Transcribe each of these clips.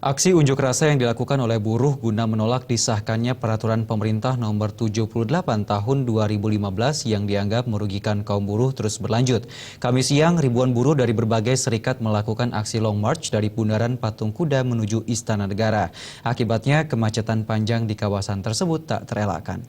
Aksi unjuk rasa yang dilakukan oleh buruh guna menolak disahkannya peraturan pemerintah nomor 78 tahun 2015 yang dianggap merugikan kaum buruh terus berlanjut. Kamis siang, ribuan buruh dari berbagai serikat melakukan aksi long march dari Bundaran Patung Kuda menuju Istana Negara. Akibatnya, kemacetan panjang di kawasan tersebut tak terelakkan.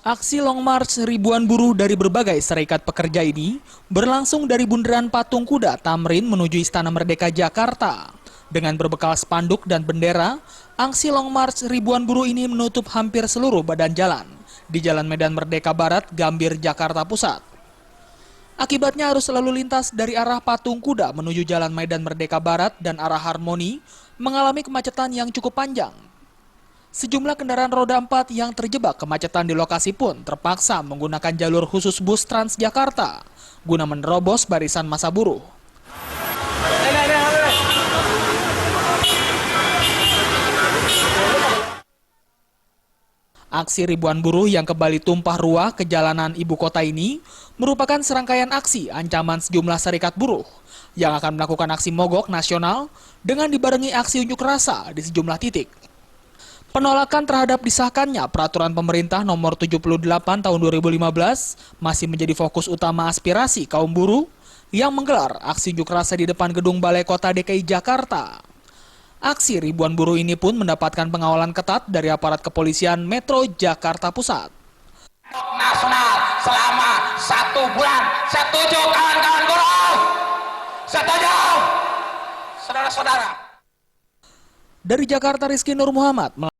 Aksi Long March ribuan buruh dari berbagai serikat pekerja ini berlangsung dari Bundaran Patung Kuda Tamrin menuju Istana Merdeka Jakarta. Dengan berbekal spanduk dan bendera, aksi Long March ribuan buruh ini menutup hampir seluruh badan jalan di Jalan Medan Merdeka Barat, Gambir, Jakarta Pusat. Akibatnya arus lalu lintas dari arah Patung Kuda menuju Jalan Medan Merdeka Barat dan arah Harmoni mengalami kemacetan yang cukup panjang. Sejumlah kendaraan roda 4 yang terjebak kemacetan di lokasi pun terpaksa menggunakan jalur khusus bus Transjakarta guna menerobos barisan massa buruh. Aksi ribuan buruh yang kembali tumpah ruah ke jalanan ibu kota ini merupakan serangkaian aksi ancaman sejumlah serikat buruh yang akan melakukan aksi mogok nasional dengan dibarengi aksi unjuk rasa di sejumlah titik. Penolakan terhadap disahkannya peraturan pemerintah nomor 78 tahun 2015 masih menjadi fokus utama aspirasi kaum buruh yang menggelar aksi unjuk rasa di depan gedung Balai Kota DKI Jakarta. Aksi ribuan buruh ini pun mendapatkan pengawalan ketat dari aparat kepolisian Metro Jakarta Pusat. Nasional selama 1 bulan, setuju kawan-kawan buruh? Setuju, saudara-saudara. Dari Jakarta, Rizky Nur Muhammad.